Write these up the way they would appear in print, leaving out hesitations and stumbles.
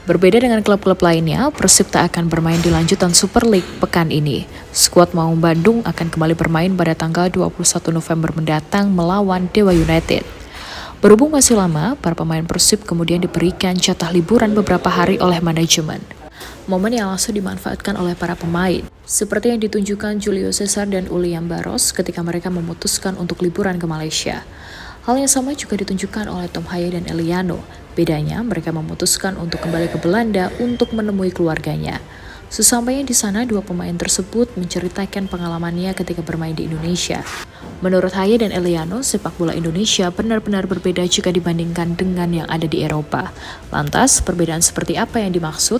Berbeda dengan klub-klub lainnya, Persib tak akan bermain di lanjutan Super League pekan ini. Skuad Maung Bandung akan kembali bermain pada tanggal 21 November mendatang melawan Dewa United. Berhubung masih lama, para pemain Persib kemudian diberikan jatah liburan beberapa hari oleh manajemen. Momen yang langsung dimanfaatkan oleh para pemain, seperti yang ditunjukkan Julio Cesar dan Uliam Baros ketika mereka memutuskan untuk liburan ke Malaysia. Hal yang sama juga ditunjukkan oleh Tom Haye dan Eliano. Bedanya, mereka memutuskan untuk kembali ke Belanda untuk menemui keluarganya. Sesampainya di sana, dua pemain tersebut menceritakan pengalamannya ketika bermain di Indonesia. Menurut Haye dan Eliano, sepak bola Indonesia benar-benar berbeda jika dibandingkan dengan yang ada di Eropa. Lantas, perbedaan seperti apa yang dimaksud?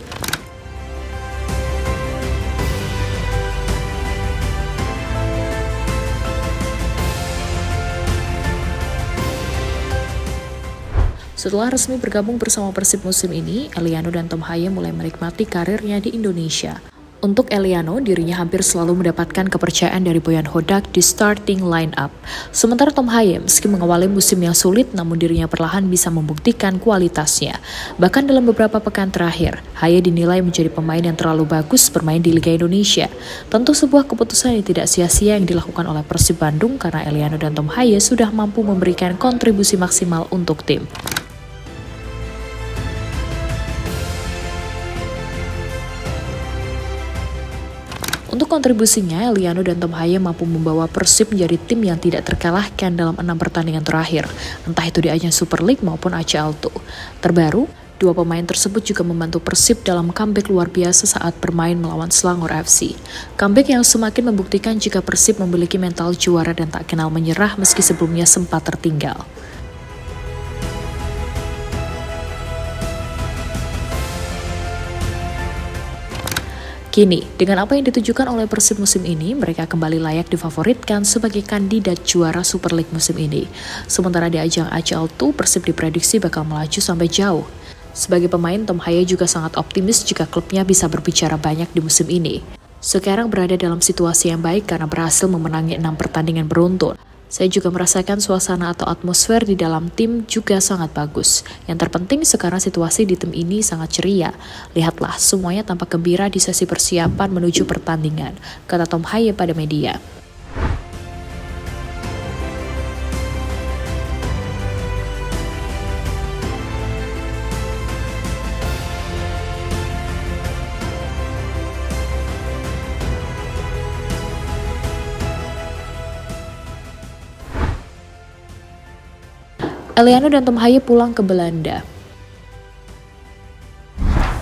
Setelah resmi bergabung bersama Persib musim ini, Eliano dan Tom Haye mulai menikmati karirnya di Indonesia. Untuk Eliano, dirinya hampir selalu mendapatkan kepercayaan dari Boyan Hodak di starting line-up. Sementara Tom Haye, meski mengawali musim yang sulit, namun dirinya perlahan bisa membuktikan kualitasnya. Bahkan dalam beberapa pekan terakhir, Haye dinilai menjadi pemain yang terlalu bagus bermain di Liga Indonesia. Tentu sebuah keputusan yang tidak sia-sia yang dilakukan oleh Persib Bandung karena Eliano dan Tom Haye sudah mampu memberikan kontribusi maksimal untuk tim. Untuk kontribusinya, Eliano dan Tom Haye mampu membawa Persib menjadi tim yang tidak terkalahkan dalam 6 pertandingan terakhir, entah itu di ajang Super League maupun ACL II. Terbaru, dua pemain tersebut juga membantu Persib dalam comeback luar biasa saat bermain melawan Selangor FC. Comeback yang semakin membuktikan jika Persib memiliki mental juara dan tak kenal menyerah meski sebelumnya sempat tertinggal. Kini, dengan apa yang ditujukan oleh Persib musim ini, mereka kembali layak difavoritkan sebagai kandidat juara Super League musim ini. Sementara di ajang ACL II, Persib diprediksi bakal melaju sampai jauh. Sebagai pemain, Tom Haye juga sangat optimis jika klubnya bisa berbicara banyak di musim ini. Sekarang berada dalam situasi yang baik karena berhasil memenangi 6 pertandingan beruntun. Saya juga merasakan suasana atau atmosfer di dalam tim juga sangat bagus. Yang terpenting sekarang situasi di tim ini sangat ceria. Lihatlah, semuanya tampak gembira di sesi persiapan menuju pertandingan, kata Tom Haye pada media. Eliano dan Tom Haye pulang ke Belanda.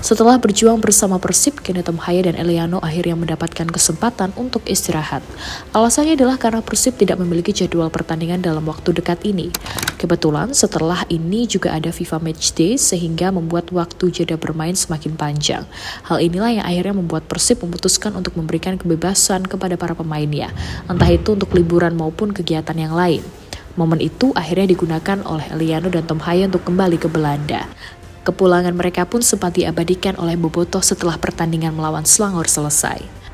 Setelah berjuang bersama Persib, kini Tom Haye dan Eliano akhirnya mendapatkan kesempatan untuk istirahat. Alasannya adalah karena Persib tidak memiliki jadwal pertandingan dalam waktu dekat ini. Kebetulan setelah ini juga ada FIFA Matchday sehingga membuat waktu jeda bermain semakin panjang. Hal inilah yang akhirnya membuat Persib memutuskan untuk memberikan kebebasan kepada para pemainnya, entah itu untuk liburan maupun kegiatan yang lain. Momen itu akhirnya digunakan oleh Eliano dan Tom Haye untuk kembali ke Belanda. Kepulangan mereka pun sempat diabadikan oleh Bobotoh setelah pertandingan melawan Selangor selesai.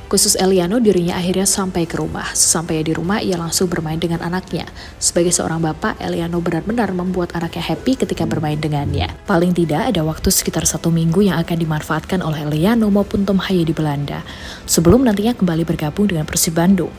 Khusus Eliano, dirinya akhirnya sampai ke rumah. Sesampainya di rumah, ia langsung bermain dengan anaknya. Sebagai seorang bapak, Eliano benar-benar membuat anaknya happy ketika bermain dengannya. Paling tidak ada waktu sekitar 1 minggu yang akan dimanfaatkan oleh Eliano maupun Tom Haye di Belanda, sebelum nantinya kembali bergabung dengan Persib Bandung.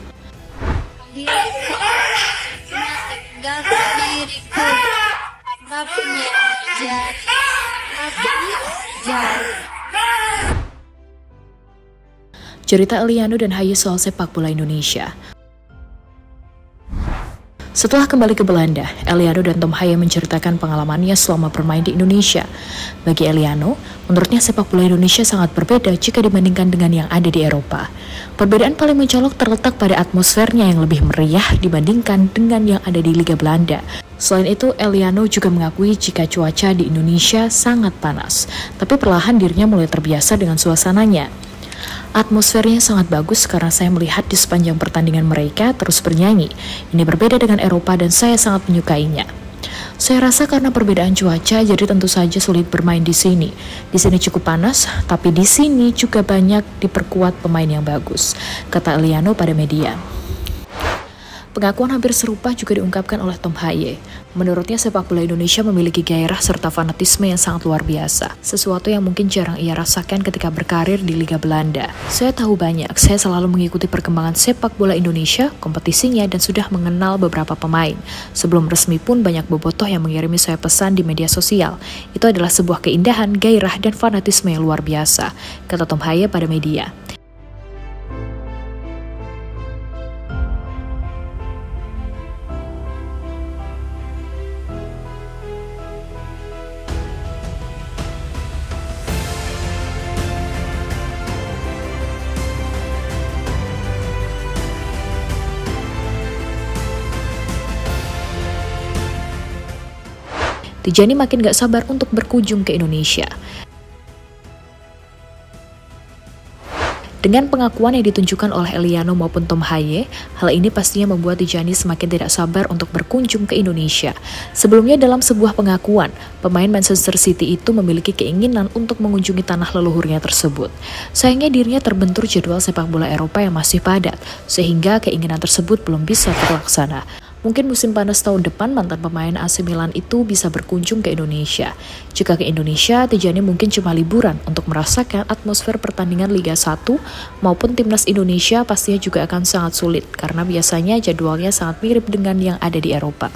Cerita Eliano dan Haye soal sepak bola Indonesia. Setelah kembali ke Belanda, Eliano dan Tom Haye menceritakan pengalamannya selama bermain di Indonesia. Bagi Eliano, menurutnya sepak bola Indonesia sangat berbeda jika dibandingkan dengan yang ada di Eropa. Perbedaan paling mencolok terletak pada atmosfernya yang lebih meriah dibandingkan dengan yang ada di Liga Belanda. Selain itu, Eliano juga mengakui jika cuaca di Indonesia sangat panas, tapi perlahan dirinya mulai terbiasa dengan suasananya. Atmosfernya sangat bagus karena saya melihat di sepanjang pertandingan mereka terus bernyanyi. Ini berbeda dengan Eropa dan saya sangat menyukainya. Saya rasa karena perbedaan cuaca, jadi tentu saja sulit bermain di sini. Di sini cukup panas, tapi di sini juga banyak diperkuat pemain yang bagus, kata Eliano pada media. Pengakuan hampir serupa juga diungkapkan oleh Tom Haye. Menurutnya sepak bola Indonesia memiliki gairah serta fanatisme yang sangat luar biasa. Sesuatu yang mungkin jarang ia rasakan ketika berkarir di Liga Belanda. Saya tahu banyak, saya selalu mengikuti perkembangan sepak bola Indonesia, kompetisinya, dan sudah mengenal beberapa pemain. Sebelum resmi pun banyak bobotoh yang mengirimi saya pesan di media sosial. Itu adalah sebuah keindahan, gairah, dan fanatisme yang luar biasa, kata Tom Haye pada media. Tijani makin gak sabar untuk berkunjung ke Indonesia. Dengan pengakuan yang ditunjukkan oleh Eliano maupun Tom Haye, hal ini pastinya membuat Tijani semakin tidak sabar untuk berkunjung ke Indonesia. Sebelumnya dalam sebuah pengakuan, pemain Manchester City itu memiliki keinginan untuk mengunjungi tanah leluhurnya tersebut. Sayangnya dirinya terbentur jadwal sepak bola Eropa yang masih padat, sehingga keinginan tersebut belum bisa terlaksana. Mungkin musim panas tahun depan mantan pemain AC Milan itu bisa berkunjung ke Indonesia. Jika ke Indonesia, Tijani mungkin cuma liburan untuk merasakan atmosfer pertandingan Liga 1 maupun Timnas Indonesia pastinya juga akan sangat sulit karena biasanya jadwalnya sangat mirip dengan yang ada di Eropa.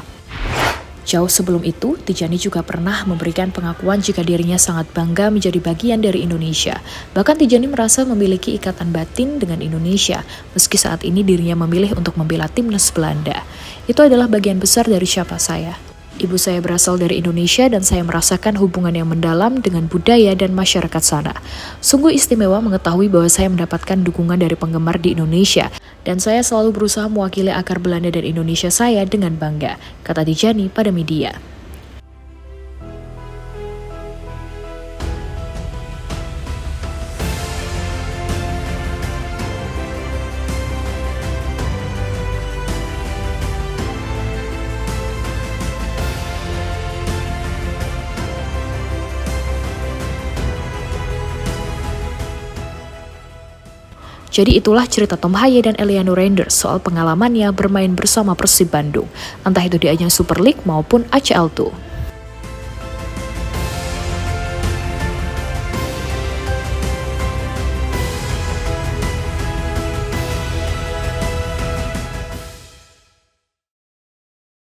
Jauh sebelum itu, Tijani juga pernah memberikan pengakuan jika dirinya sangat bangga menjadi bagian dari Indonesia. Bahkan Tijani merasa memiliki ikatan batin dengan Indonesia, meski saat ini dirinya memilih untuk membela timnas Belanda. Itu adalah bagian besar dari siapa saya. Ibu saya berasal dari Indonesia dan saya merasakan hubungan yang mendalam dengan budaya dan masyarakat sana. Sungguh istimewa mengetahui bahwa saya mendapatkan dukungan dari penggemar di Indonesia dan saya selalu berusaha mewakili akar Belanda dan Indonesia saya dengan bangga, kata Tijani pada media. Jadi itulah cerita Tom Haye dan Eliano Reinders soal pengalamannya bermain bersama Persib Bandung, entah itu di ajang Super League maupun ACL2.